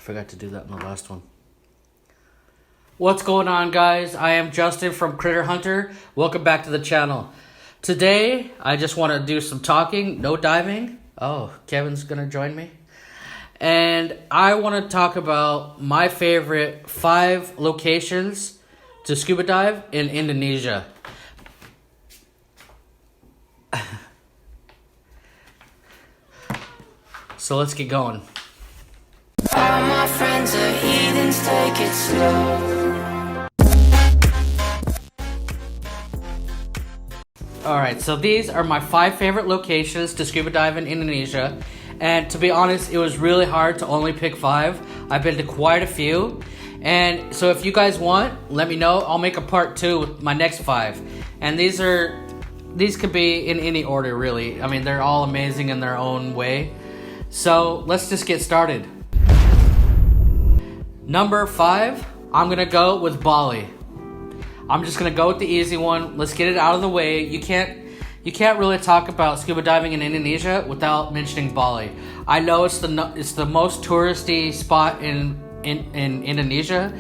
forgot to do that in the last one. What's going on, guys? I am Justin from Critter Hunter. Welcome back to the channel. Today, I just want to do some talking, no diving. Oh, Kevin's going to join me. And I want to talk about my favorite 5 locations to scuba dive in Indonesia. So let's get going. All my friends are heathens, take it slow. Alright, so these are my 5 favorite locations to scuba dive in Indonesia. And to be honest, it was really hard to only pick 5. I've been to quite a few. And so if you guys want, let me know. I'll make a part 2 with my next 5. And these could be in any order, really. I mean, they're all amazing in their own way. So let's just get started. Number 5, I'm gonna go with Bali. I'm just gonna go with the easy one. Let's get it out of the way. You can't really talk about scuba diving in Indonesia without mentioning Bali. I know it's the most touristy spot in Indonesia,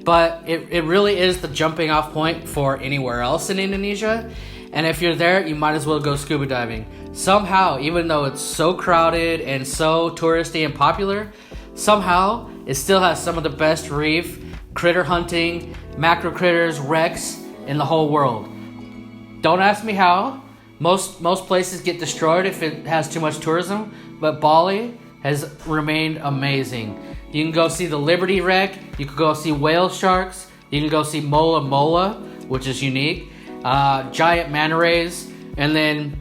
but it really is the jumping off point for anywhere else in Indonesia. And if you're there, you might as well go scuba diving. Somehow, even though it's so crowded and so touristy and popular, somehow it still has some of the best reef, critter hunting, macro critters, wrecks in the whole world. Don't ask me how. Most places get destroyed if it has too much tourism, but Bali has remained amazing. You can go see the Liberty wreck, you can go see whale sharks, you can go see mola mola, which is unique, giant manta rays, and then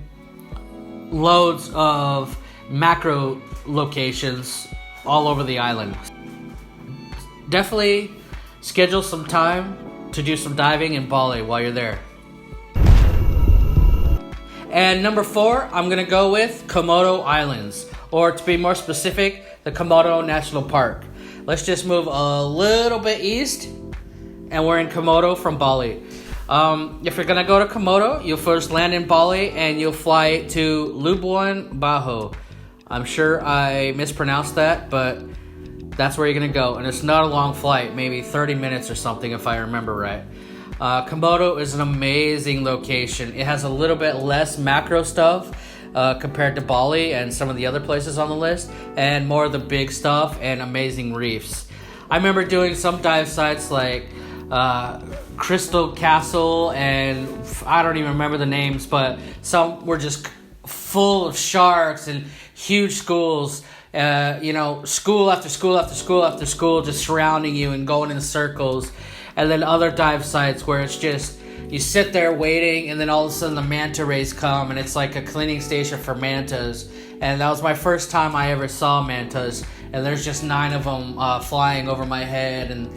loads of macro locations all over the island. Definitely schedule some time to do some diving in Bali while you're there. And number 4, I'm gonna go with Komodo Islands, or to be more specific, the Komodo National Park. Let's just move a little bit east, and we're in Komodo from Bali. If you're gonna go to Komodo, you'll first land in Bali and you'll fly to Labuan Bajo. I'm sure I mispronounced that, but that's where you're gonna go. And it's not a long flight, maybe 30 minutes or something if I remember right. Komodo is an amazing location. It has a little bit less macro stuff compared to Bali and some of the other places on the list, and more of the big stuff and amazing reefs. I remember doing some dive sites like Crystal Castle, and I don't even remember the names, but some were just full of sharks and huge schools. School after school after school after school just surrounding you and going in circles. And then other dive sites where it's just, you sit there waiting, and then all of a sudden the manta rays come, and it's like a cleaning station for mantas. And that was my first time I ever saw mantas, and there's just 9 of them flying over my head, and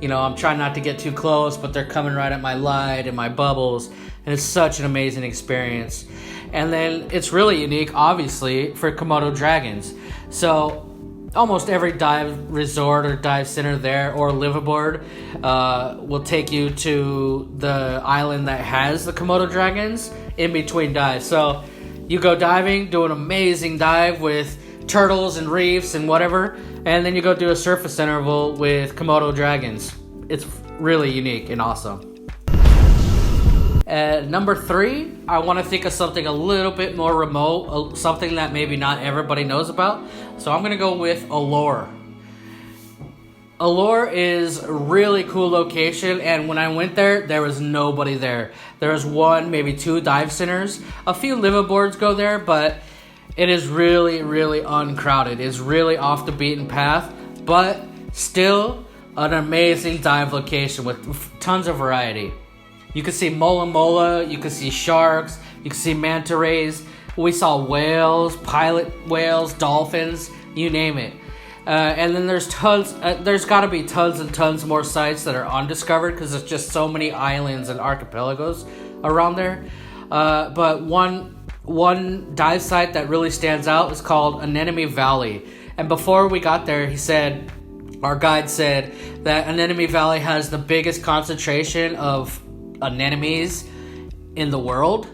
I'm trying not to get too close, but they're coming right at my light and my bubbles, and it's such an amazing experience. And then it's really unique, obviously, for Komodo dragons. So almost every dive resort or dive center there or liveaboard will take you to the island that has the Komodo dragons in between dives. So you go diving, do an amazing dive with turtles and reefs and whatever, and then you go do a surface interval with Komodo dragons. It's really unique and awesome. At number 3, I want to think of something a little bit more remote, something that maybe not everybody knows about. So I'm going to go with Alors. Alors is a really cool location, and when I went there was nobody there. There was 1, maybe 2 dive centers. A few liveaboards go there, but it is really, really uncrowded. It's really off the beaten path, but still an amazing dive location with tons of variety. You can see mola mola, you can see sharks, you can see manta rays. We saw whales, pilot whales, dolphins, you name it. And then there's got to be tons and tons more sites that are undiscovered because there's just so many islands and archipelagos around there. But one dive site that really stands out is called Anemone Valley. And before we got there, our guide said that Anemone Valley has the biggest concentration of anemones in the world,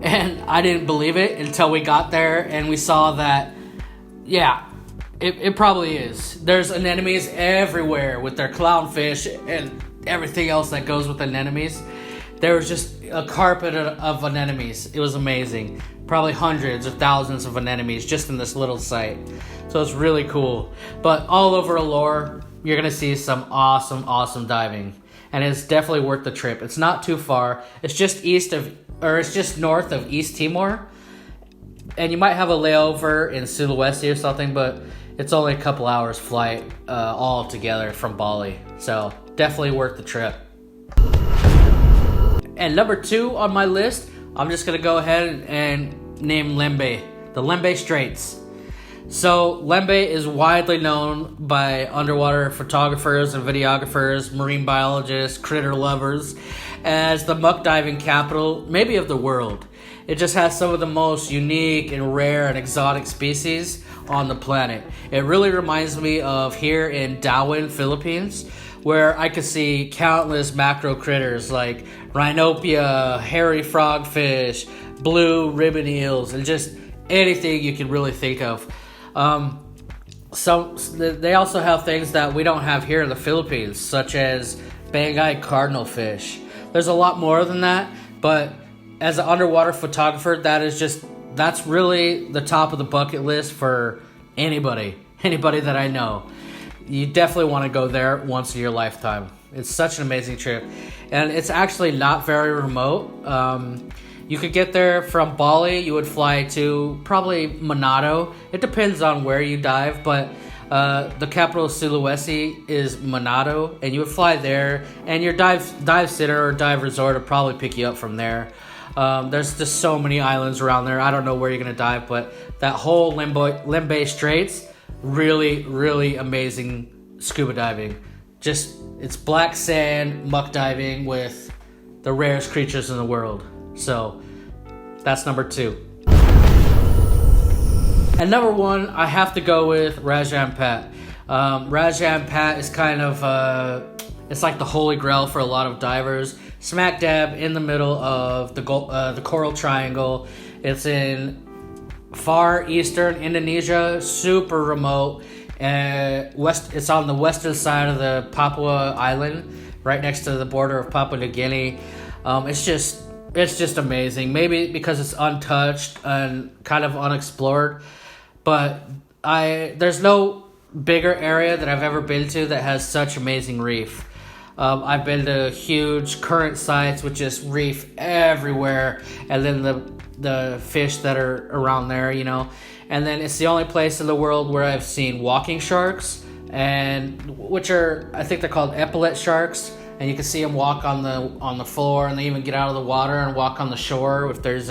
and I didn't believe it until we got there and we saw that It probably is. There's anemones everywhere with their clownfish and everything else that goes with anemones. There was just a carpet of anemones. It was amazing. Probably hundreds or thousands of anemones just in this little site. So it's really cool. But all over Alors, you're going to see some awesome diving. And it's definitely worth the trip. It's not too far. It's just north of East Timor. And you might have a layover in Sulawesi or something, but it's only a couple hours flight all together from Bali. So definitely worth the trip. And number 2 on my list, I'm just going to go ahead and name Lim Bay. The Lim Bay Straits. So Lim Bay is widely known by underwater photographers and videographers, marine biologists, critter lovers, as the muck diving capital, maybe of the world. It just has some of the most unique and rare and exotic species on the planet. It really reminds me of here in Darwin, Philippines, where I could see countless macro critters like rhinopia, hairy frogfish, blue ribbon eels, and just anything you can really think of. They also have things that we don't have here in the Philippines, such as Banggai cardinal fish. There's a lot more than that, but as an underwater photographer, that's really the top of the bucket list for anybody that I know. You definitely want to go there once in your lifetime. It's such an amazing trip, and it's actually not very remote. You could get there from Bali. You would fly to probably Manado. It depends on where you dive, but the capital of Sulawesi is Manado, and you would fly there, and your dive center or dive resort would probably pick you up from there. There's just so many islands around there. I don't know where you're gonna dive, but that whole Lim Bay Straits, really amazing scuba diving. Just, it's black sand muck diving with the rarest creatures in the world. So that's number 2. And number 1, I have to go with Raja Ampat. Raja Ampat is kind of it's like the holy grail for a lot of divers. Smack dab in the middle of the Coral Triangle. It's in far eastern Indonesia, super remote. It's on the western side of the Papua Island, right next to the border of Papua New Guinea. It's just amazing. Maybe because it's untouched and kind of unexplored, but there's no bigger area that I've ever been to that has such amazing reef. I've been to huge current sites with just reef everywhere, and then the fish that are around there, you know. And then it's the only place in the world where I've seen walking sharks, and which are, I think they're called epaulet sharks, and you can see them walk on the floor, and they even get out of the water and walk on the shore if there's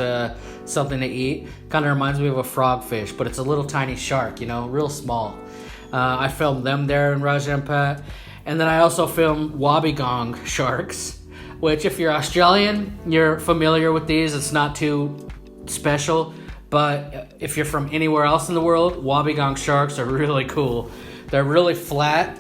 something to eat. Kind of reminds me of a frogfish, but it's a little tiny shark, you know, real small. I filmed them there in Raja Ampat. And then I also filmed wobbegong sharks, which if you're Australian, you're familiar with these. It's not too special. But if you're from anywhere else in the world, wobbegong sharks are really cool. They're really flat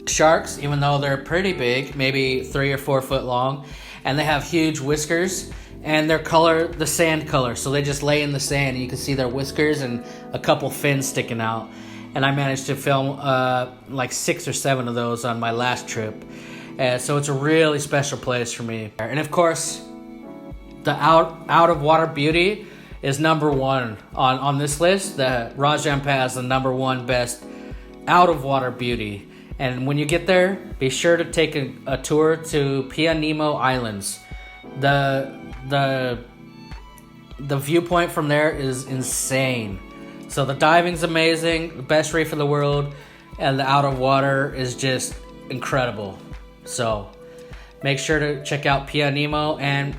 sharks, even though they're pretty big, maybe 3 or 4 foot long. And they have huge whiskers. And their color, the sand color. So they just lay in the sand, and you can see their whiskers and a couple fins sticking out. And I managed to film like 6 or 7 of those on my last trip. So it's a really special place for me. And of course, the out of water beauty is number 1 on this list. The Raja Ampat is the number 1 best out of water beauty. And when you get there, be sure to take a tour to Pianemo Islands. The viewpoint from there is insane. So the diving's amazing, the best reef in the world, and the out of water is just incredible. So make sure to check out Pianemo and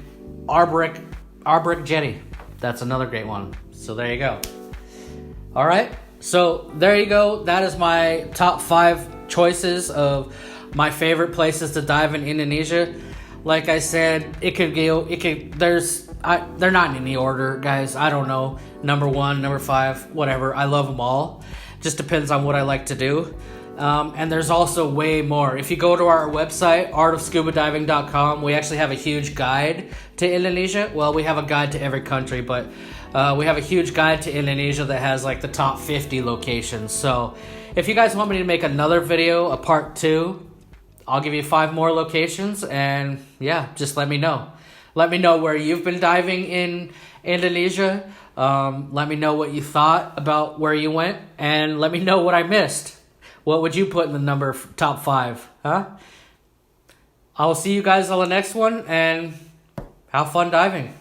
Arbrick Jetty. That's another great one. So there you go. All right. So there you go. That is my top 5 choices of my favorite places to dive in Indonesia. Like I said, they're not in any order, guys. I don't know. Number 1, number 5, whatever. I love them all. Just depends on what I like to do. And there's also way more. If you go to our website, artofscubadiving.com, we actually have a huge guide to Indonesia. Well, we have a guide to every country, but We have a huge guide to Indonesia that has like the top 50 locations. So if you guys want me to make another video, a part 2, I'll give you 5 more locations, and yeah, just let me know. Let me know where you've been diving in Indonesia. Let me know what you thought about where you went, and let me know what I missed. What would you put in the top 5? Huh? I'll see you guys on the next one, and have fun diving.